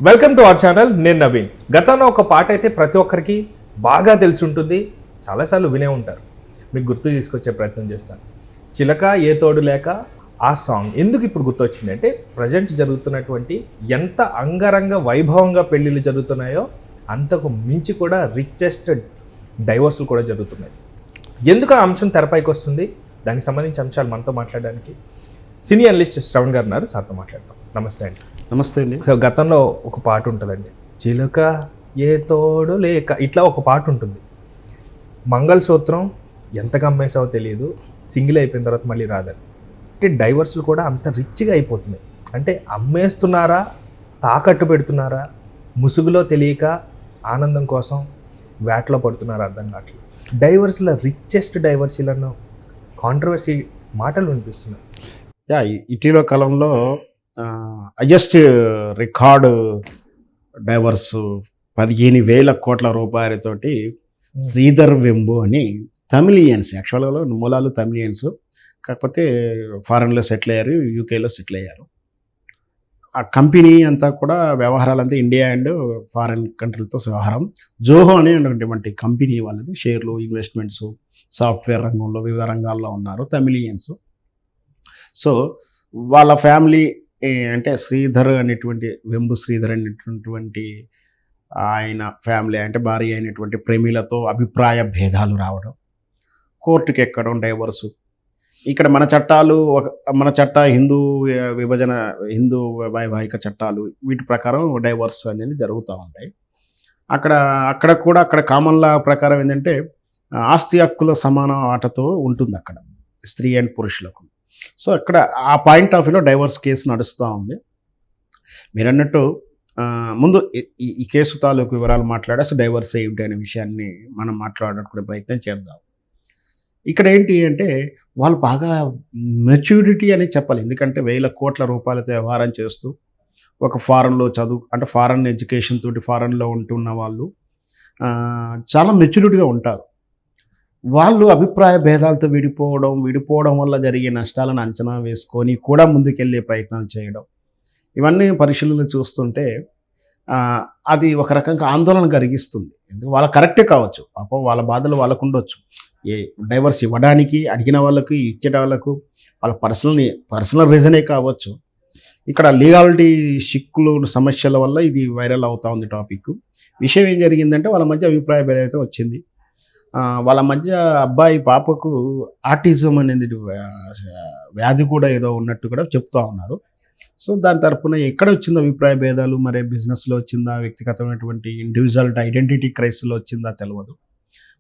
Welcome to our channel. నేను నవీన్. గతంలో ఒక పాట అయితే ప్రతి ఒక్కరికి బాగా తెలిసి ఉంటుంది, చాలాసార్లు వినే ఉంటారు. మీకు గుర్తు తీసుకొచ్చే ప్రయత్నం చేస్తాను. చిలక ఏ తోడు లేక ఆ సాంగ్ ఎందుకు ఇప్పుడు గుర్తొచ్చింది అంటే, ప్రజెంట్ జరుగుతున్నటువంటి ఎంత అంగరంగ వైభవంగా పెళ్ళిళ్ళు జరుగుతున్నాయో అంతకు మించి కూడా రిచెస్ట్ డైవర్సులు కూడా జరుగుతున్నాయి. ఎందుకు ఆ అంశం తెరపైకి వస్తుంది, దానికి సంబంధించిన అంశాలు మనతో మాట్లాడడానికి సీనియర్ అనలిస్ట్ శ్రవణ్ గారు ఉన్నారు. సార్తో మాట్లాడతాం. నమస్తే అండి. నమస్తే అండి. సో గతంలో ఒక పాట ఉంటుందండి, చిలుక ఏ తోడు లేక, ఇట్లా ఒక పాట ఉంటుంది. మంగళసూత్రం ఎంతగా అమ్మేసావో తెలియదు, సింగిల్ అయిపోయిన తర్వాత మళ్ళీ రాదని. అంటే డైవర్సులు కూడా అంత రిచ్గా అయిపోతున్నాయి. అంటే అమ్మేస్తున్నారా, తాకట్టు పెడుతున్నారా, ముసుగులో తెలియక ఆనందం కోసం వేటలో పడుతున్నారా అర్థం కావట్లేదు. డైవర్సుల రిచెస్ట్ డైవర్సీలను కాంట్రవర్సీ మాటలు వినిపిస్తున్నాయి. ఇటీవల కాలంలో హైయెస్ట్ రికార్డు డైవర్స్ 15,000 కోట్ల రూపాయలతోటి శ్రీధర్ వెంబు అని తమిళియన్స్, యాక్చువల్గా మూలాలు తమిళియన్స్, కాకపోతే ఫారెన్లో సెటిల్ అయ్యారు, యూకేలో సెటిల్ అయ్యారు. ఆ కంపెనీ అంతా కూడా వ్యవహారాలంతా ఇండియా అండ్ ఫారెన్ కంట్రీలతో వ్యవహారం. జోహో అనేటువంటి కంపెనీ వాళ్ళది, షేర్లు, ఇన్వెస్ట్మెంట్స్, సాఫ్ట్వేర్ రంగంలో వివిధ రంగాల్లో ఉన్నారు తమిళియన్స్. సో వాళ్ళ ఫ్యామిలీ అంటే శ్రీధర్ అనేటువంటి, వెంబు శ్రీధర్ అనేటువంటి ఆయన ఫ్యామిలీ అంటే భార్య అయినటువంటి ప్రేమిలతో అభిప్రాయ భేదాలు రావడం, కోర్టుకి ఎక్కడం, డైవర్సు. ఇక్కడ మన చట్ట హిందూ విభజన, హిందూ వైవాహిక చట్టాలు, వీటి ప్రకారం డైవర్స్ అనేది జరుగుతూ ఉంటాయి. అక్కడ కామన్ లా ప్రకారం ఏంటంటే ఆస్తి హక్కుల సమాన ఆటతో ఉంటుంది అక్కడ స్త్రీ అండ్ పురుషులకు. సో అక్కడ ఆ పాయింట్ ఆఫ్ వ్యూలో డైవర్స్ కేసు నడుస్తూ ఉంది. మీరు అన్నట్టు ముందు ఈ కేసు తాలూకు వివరాలు మాట్లాడేసి డైవర్స్ ఏమిటి అనే విషయాన్ని మనం మాట్లాడుకునే ప్రయత్నం చేద్దాం. ఇక్కడ ఏంటి అంటే వాళ్ళు బాగా మెచ్యూరిటీ అని చెప్పాలి. ఎందుకంటే 1,000 కోట్ల రూపాయలతో వ్యవహారం చేస్తూ ఒక ఫారెన్లో చదువు, అంటే ఫారెన్ ఎడ్యుకేషన్ తోటి ఫారెన్లో ఉంటున్న వాళ్ళు చాలా మెచ్యూరిటీగా ఉంటారు. వాళ్ళు అభిప్రాయ భేదాలతో విడిపోవడం వల్ల జరిగే నష్టాలను అంచనా వేసుకొని కూడా ముందుకెళ్ళే ప్రయత్నాలు చేయడం, ఇవన్నీ పరిశీలనలు చూస్తుంటే అది ఒక రకంగా ఆందోళన కలిగిస్తుంది. ఎందుకు వాళ్ళ కరెక్టే కావచ్చు, పాపం వాళ్ళ బాధలు వాళ్ళకు ఉండొచ్చు. డైవర్స్ ఇవ్వడానికి అడిగిన వాళ్ళకి, ఇచ్చే వాళ్ళకు వాళ్ళ పర్సనల్ రీజనే కావచ్చు. ఇక్కడ లీగాలిటీ చిక్కులు, సమస్యల వల్ల ఇది వైరల్ అవుతా ఉంది టాపిక్. విషయం ఏం జరిగిందంటే వాళ్ళ మధ్య అభిప్రాయ భేదం అయితే వచ్చింది. వాళ్ళ మధ్య అబ్బాయి పాపకు ఆటిజం అనేది వ్యాధి కూడా ఏదో ఉన్నట్టు కూడా చెప్తూ ఉన్నారు. సో దాని తరపున ఎక్కడ వచ్చిందో అభిప్రాయ భేదాలు, మరి బిజినెస్లో వచ్చిందా, వ్యక్తిగతమైనటువంటి ఇండివిజువల్ ఐడెంటిటీ క్రైసిస్లో వచ్చిందా తెలియదు.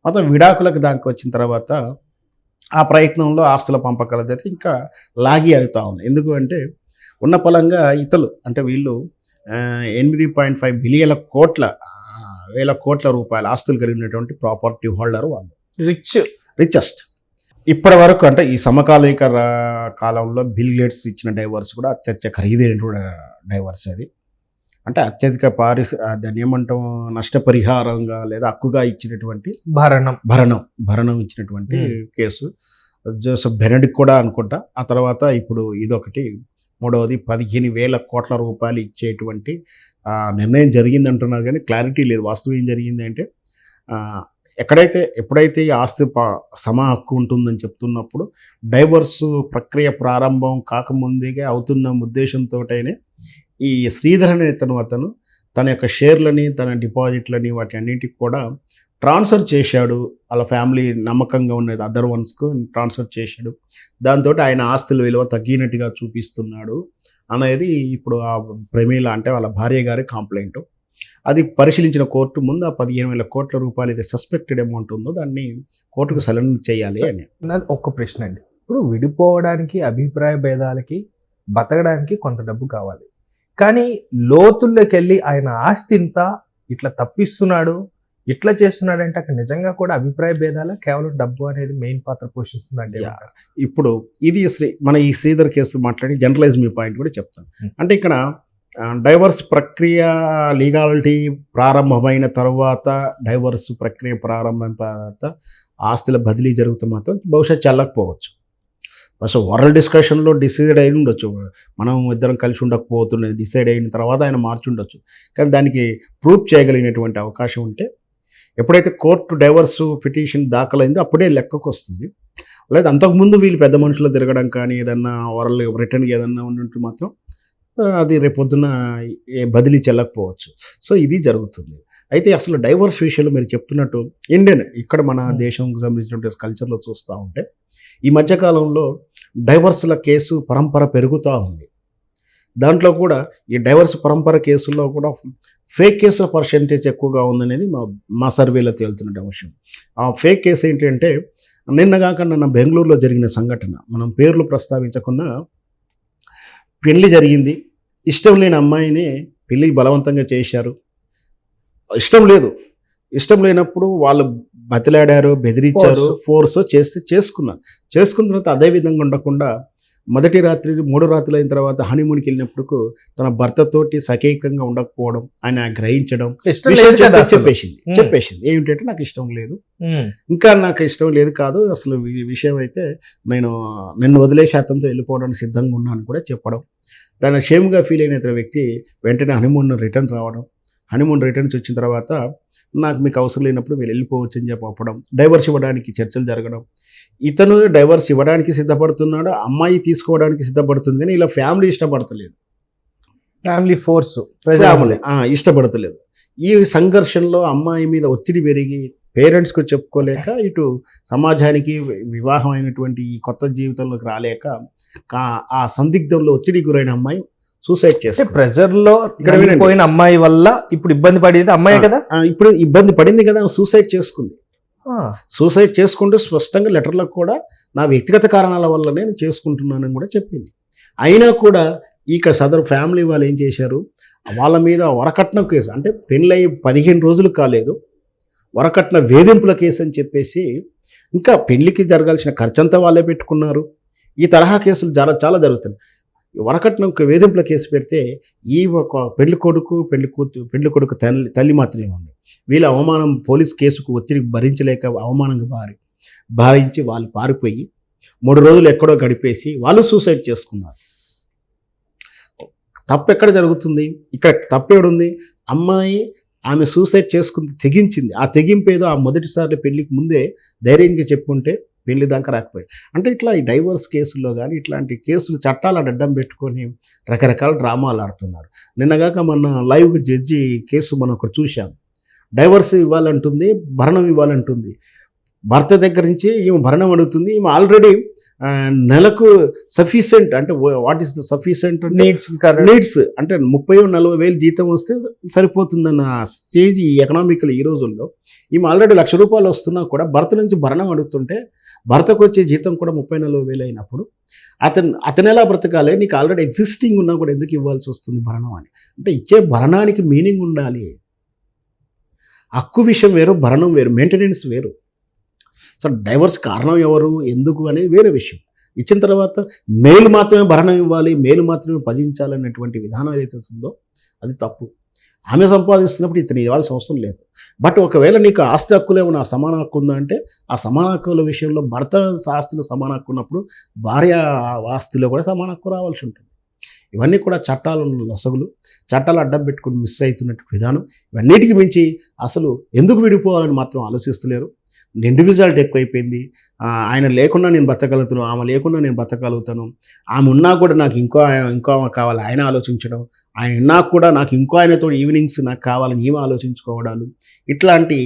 మొత్తం విడాకులకు దానికి వచ్చిన తర్వాత ఆ ప్రయత్నంలో ఆస్తుల పంపకాలతో అయితే ఇంకా లాగి అవుతూ ఉంది. ఎందుకు అంటే ఉన్న పలంగా అంటే వీళ్ళు 8.5 బిలియన్ల వేల కోట్ల రూపాయల ఆస్తులు కలిగినటువంటి ప్రాపర్టీ హోల్డర్ వాళ్ళు, రిచెస్ట్. ఇప్పటి వరకు అంటే ఈ సమకాలీక కాలంలో బిల్ గేట్స్ ఇచ్చిన డైవర్స్ కూడా అత్యధిక ఖరీదైనటువంటి డైవర్స్. అది అంటే అత్యధిక దాన్ని ఏమంటాం, నష్టపరిహారంగా లేదా హక్కుగా ఇచ్చినటువంటి భరణం ఇచ్చినటువంటి కేసు. జోసెఫ్ బెనెడిక్ట్ కూడా అనుకుంటా. ఆ తర్వాత ఇప్పుడు ఇదొకటి, మూడవది 15,000 కోట్ల రూపాయలు ఇచ్చేటువంటి నిర్ణయం జరిగింది అంటున్నారు, కానీ క్లారిటీ లేదు. వాస్తవం ఏం జరిగింది అంటే ఎప్పుడైతే ఈ ఆస్తి సమ హక్కు ఉంటుందని చెప్తున్నప్పుడు డైవర్స్ ప్రక్రియ ప్రారంభం కాకముందుగా అవుతున్న ఉద్దేశంతోటైనే ఈ శ్రీధర్ అనే అతను తన యొక్క షేర్లని, తన డిపాజిట్లని, వాటి అన్నింటికి కూడా ట్రాన్స్ఫర్ చేశాడు. వాళ్ళ ఫ్యామిలీ నమ్మకంగా ఉన్నది అదర్ వన్స్కు ట్రాన్స్ఫర్ చేశాడు. దాంతో ఆయన ఆస్తుల విలువ తగ్గినట్టుగా చూపిస్తున్నాడు అనేది ఇప్పుడు ఆ ప్రమీల అంటే వాళ్ళ భార్య గారి కంప్లైంట్. అది పరిశీలించిన కోర్టు ముందు ఆ 15,000 కోట్ల రూపాయలు అయితే సస్పెక్టెడ్ అమౌంట్ ఉందో దాన్ని కోర్టుకు సరెండర్ చేయాలి అని. నాది ఒక్క ప్రశ్న అండి. ఇప్పుడు విడిపోవడానికి, అభిప్రాయ భేదాలకి, బతకడానికి కొంత డబ్బు కావాలి, కానీ లోతుల్లోకి వెళ్ళి ఆయన ఆస్తి ఇంత ఇట్లా తప్పిస్తున్నాడు, ఇట్లా చేస్తున్నాడంటే అక్కడ నిజంగా కూడా అభిప్రాయ భేదాల కేవలం డబ్బు అనేది మెయిన్ పాత్ర పోషిస్తుందంటే. ఇప్పుడు ఇది మన ఈ శ్రీధర్ కేసు మాట్లాడి జనరలైజ్ మీ పాయింట్ కూడా చెప్తాను. అంటే ఇక్కడ డైవర్స్ ప్రక్రియ లీగాలిటీ ప్రారంభమైన తర్వాత, డైవర్స్ ప్రక్రియ ప్రారంభమైన తర్వాత ఆస్తుల బదిలీ జరుగుతూ మాత్రం బహుశా చెల్లకపోవచ్చు. అసలు ఓరల్ డిస్కషన్లో డిసైడ్ అయి ఉండొచ్చు, మనం ఇద్దరం కలిసి ఉండకపోతున్నది డిసైడ్ అయిన తర్వాత ఆయన మార్చి ఉండొచ్చు. కానీ దానికి ప్రూఫ్ చేయగలిగినటువంటి అవకాశం ఉంటే, ఎప్పుడైతే కోర్టు డైవర్స్ పిటిషన్ దాఖలైందో అప్పుడే లెక్కకు వస్తుంది. లేదా అంతకుముందు వీళ్ళు పెద్ద మనుషులు తిరగడం కానీ ఏదన్నా ఓరల్ రిటర్న్గా ఏదన్నా ఉన్నట్టు మాత్రం అది రేపొద్దున బదిలీ చెల్లకపోవచ్చు. సో ఇది జరుగుతుంది. అయితే అసలు డైవర్స్ విషయంలో మీరు చెప్తున్నట్టు ఇండియన్ ఇక్కడ మన దేశంకి సంబంధించినటువంటి కల్చర్లో చూస్తూ ఉంటే ఈ మధ్యకాలంలో డైవర్స్ల కేసు పరంపర పెరుగుతూ ఉంది. దాంట్లో కూడా ఈ డైవర్స్ పరంపర కేసుల్లో కూడా ఫేక్ కేసుల పర్సెంటేజ్ ఎక్కువగా ఉందనేది మా సర్వేలో తేలుతున్న విషయం. ఆ ఫేక్ కేసు ఏంటంటే నిన్న బెంగళూరులో జరిగిన సంఘటన, మనం పేర్లు ప్రస్తావించకుండా, పెళ్లి జరిగింది, ఇష్టం లేని అమ్మాయిని పెళ్లికి బలవంతంగా చేశారు. ఇష్టం లేనప్పుడు వాళ్ళు బతిలాడారు, బెదిరించారు, ఫోర్స్ చేసుకున్న తర్వాత అదే విధంగా ఉండకుండా మొదటి రాత్రి 3 రాత్రులు అయిన తర్వాత హనీమూన్కి వెళ్ళినప్పుడు తన భర్తతోటి సకేకంగా ఉండకపోవడం ఆయన గ్రహించడం చెప్పేసింది ఏమిటంటే నాకు ఇష్టం లేదు, ఇంకా నాకు ఇష్టం లేదు కాదు, అసలు ఈ విషయం అయితే నిన్ను వదిలేసి అతనితో వెళ్ళిపోవడానికి సిద్ధంగా ఉన్నాను కూడా చెప్పడం. దాన్ని షేమ్గా ఫీల్ అయిన వ్యక్తి వెంటనే హనీమూన్ రిటర్న్స్ వచ్చిన తర్వాత నాకు మీకు అవసరం లేనప్పుడు మీరు వెళ్ళిపోవచ్చు అని చెప్పి చెప్పడం, డైవర్స్ ఇవ్వడానికి చర్చలు జరగడం. ఇతను డైవర్స్ ఇవ్వడానికి సిద్ధపడుతున్నాడు, అమ్మాయి తీసుకోవడానికి సిద్ధపడుతుంది, కానీ ఇలా ఫ్యామిలీ ఇష్టపడతలేదు, ఇష్టపడతలేదు. ఈ సంఘర్షణలో అమ్మాయి మీద ఒత్తిడి పెరిగి పేరెంట్స్కు చెప్పుకోలేక, ఇటు సమాజానికి వివాహం అయినటువంటి ఈ కొత్త జీవితంలోకి రాలేక ఆ సందిగ్ధంలో ఒత్తిడి గురైన అమ్మాయి సూసైడ్ చేస్తుంది. ప్రెజర్ లో పోయిన అమ్మాయి వల్ల ఇప్పుడు ఇబ్బంది పడేది అమ్మాయి కదా, ఇప్పుడు ఇబ్బంది పడింది కదా, సూసైడ్ చేసుకుంటూ స్పష్టంగా లెటర్లో కూడా నా వ్యక్తిగత కారణాల వల్ల నేను చేసుకుంటున్నానని కూడా చెప్పింది. అయినా కూడా ఇక సదరు ఫ్యామిలీ వాళ్ళు ఏం చేశారు, వాళ్ళ మీద వరకట్నం కేసు, అంటే పెళ్ళై 15 రోజులు కాలేదు, వరకట్న వేధింపుల కేసు అని చెప్పేసి, ఇంకా పెళ్లికి జరగాల్సిన ఖర్చంతా వాళ్ళే పెట్టుకున్నారు. ఈ తరహా కేసులు చాలా జరుగుతున్నాయి. వరకట్నం వేధింపుల కేసు పెడితే ఈ ఒక పెళ్లి కొడుకు తల్లి మాత్రమే ఉంది. వీళ్ళ అవమానం పోలీస్ కేసుకు ఒత్తిడి భరించలేక అవమానంగా భారించి వాళ్ళు పారిపోయి 3 రోజులు ఎక్కడో గడిపేసి వాళ్ళు సూసైడ్ చేసుకున్నారు. తప్పు ఎక్కడ జరుగుతుంది? ఇక్కడ తప్పు ఎవడుంది? అమ్మాయి ఆమె సూసైడ్ చేసుకుంది, తెగించింది. ఆ తెగింపేదో ఆ మొదటిసారి పెళ్లికి ముందే ధైర్యంగా చెప్పుకుంటే పెళ్లి దాకా రాకపోయింది. అంటే ఇట్లా ఈ డైవర్స్ కేసుల్లో కానీ ఇట్లాంటి కేసులు చట్టాల అడ్డం పెట్టుకొని రకరకాల డ్రామాలు ఆడుతున్నారు. నిన్నగాక మన లైవ్ జడ్జి కేసు మనం ఒకటి చూశాం. డైవర్స్ ఇవ్వాలంటుంది, భరణం ఇవ్వాలంటుంది. భర్త దగ్గర నుంచి ఈమె భరణం అడుగుతుంది. ఈమె ఆల్రెడీ నెలకు సఫిషియెంట్, అంటే what is the sufficient needs అంటే 30-40 వేలు జీతం వస్తే సరిపోతుందన్న స్టేజ్ ఈ ఎకనామికల్ ఈ రోజుల్లో. ఈమె ఆల్రెడీ ₹1,00,000 వస్తున్నా కూడా భర్త నుంచి భరణం అడుగుతుంటే, భర్తకు వచ్చే జీతం కూడా 30-40 వేలు అయినప్పుడు అతను ఎలా బ్రతకాలి? నీకు ఆల్రెడీ ఎగ్జిస్టింగ్ ఉన్నా కూడా ఎందుకు ఇవ్వాల్సి వస్తుంది భరణం అని? అంటే ఇచ్చే భరణానికి మీనింగ్ ఉండాలి. హక్కు విషయం వేరు, భరణం వేరు, మెయింటెనెన్స్ వేరు. సో డైవర్స్ కారణం ఎవరు, ఎందుకు అనేది వేరే విషయం. ఇచ్చిన తర్వాత మేలు మాత్రమే భరణం ఇవ్వాలి, మేలు మాత్రమే భజించాలనేటువంటి విధానం ఏదైతే ఉందో అది తప్పు. ఆమె సంపాదిస్తున్నప్పుడు ఇతను ఇవ్వాల్సిన అవసరం లేదు. బట్ ఒకవేళ నీకు ఆస్తి హక్కులు ఏమైనా సమాన హక్కు ఉందా అంటే, ఆ సమాన హక్కుల విషయంలో భర్త ఆస్తిలో సమాన హక్కు ఉన్నప్పుడు భార్య ఆస్తిలో కూడా సమాన హక్కు రావాల్సి ఉంటుంది. ఇవన్నీ కూడా చట్టాలను లొసగులు, చట్టాలు అడ్డం పెట్టుకుని మిస్ అవుతున్నట్టు విధానం. ఇవన్నిటికి మించి అసలు ఎందుకు విడిపోవాలని మాత్రం ఆలోచిస్తలేరు. ఇండివిజువాలిటీ ఎక్కువైపోయింది. ఆయన లేకుండా నేను బతకగలుగుతాను, ఆమె లేకుండా నేను బతకగలుగుతాను, ఆమె ఉన్నా కూడా నాకు ఇంకో కావాలి ఆయన ఆలోచించడం, ఆయన ఉన్నా కూడా నాకు ఇంకో ఆయనతో ఈవినింగ్స్ నాకు కావాలని ఈమె ఆలోచించుకోవడాలు, ఇట్లాంటి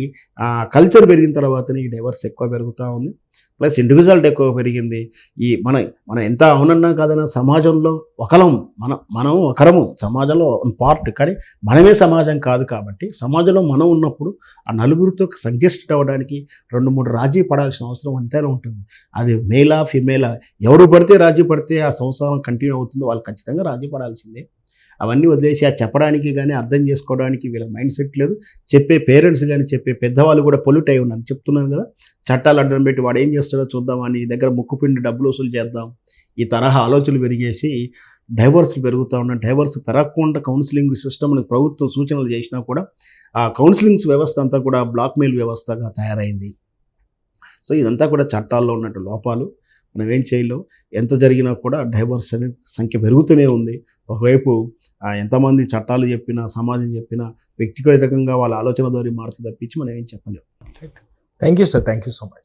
కల్చర్ పెరిగిన తర్వాతనే ఈ డైవర్స్ ఎక్కువ పెరుగుతూ ఉంది. ప్లస్ ఇండివిజువాలిటీ ఎక్కువ పెరిగింది. ఈ మనం ఎంత అవునన్నా కాదన్నా సమాజంలో మనం ఒకరము, సమాజంలో పార్ట్, కానీ మనమే సమాజం కాదు. కాబట్టి సమాజంలో మనం ఉన్నప్పుడు ఆ నలుగురితో సజెస్ట్ అవ్వడానికి 2-3 రాజీ పడాల్సిన అవసరం అంతేనే ఉంటుంది. అది మేలా ఫిమేలా ఎవరు పడితే రాజీ పడితే ఆ సంసారం కంటిన్యూ అవుతుందో వాళ్ళు ఖచ్చితంగా రాజీ పడాల్సిందే. అవన్నీ వదిలేసి ఆ చెప్పడానికి కానీ అర్థం చేసుకోవడానికి వీళ్ళ మైండ్ సెట్ లేదు. చెప్పే పేరెంట్స్ కానీ చెప్పే పెద్దవాళ్ళు కూడా పొల్యూట్ అయి ఉన్నారు. చెప్తున్నాను కదా, చట్టాలు అడ్డం పెట్టి వాడు ఏం చేస్తాడో చూద్దామని ఈ దగ్గర ముక్కుపిండి డబ్బులు వసూలు చేద్దాం, ఈ తరహా ఆలోచనలు పెరిగేసి డైవర్స్లు పెరుగుతూ ఉన్నాయి. డైవర్స్ పెరగకుండా కౌన్సిలింగ్ సిస్టమ్ని ప్రభుత్వం సూచనలు చేసినా కూడా ఆ కౌన్సిలింగ్స్ వ్యవస్థ అంతా కూడా బ్లాక్మెయిల్ వ్యవస్థగా తయారైంది. సో ఇదంతా కూడా చట్టాల్లో ఉన్నట్టు లోపాలు. మనం ఏం చేయలేం. ఎంత జరిగినా కూడా డైవర్స్ అనేది సంఖ్య పెరుగుతూనే ఉంది. ఒకవైపు ఎంతమంది చట్టాలు చెప్పినా, సమాజం చెప్పినా వ్యక్తిగతంగా వాళ్ళ ఆలోచన ద్వారా మారుతూ తప్పించి మనం ఏం చెప్పలేం. Thank you sir, thank you so much.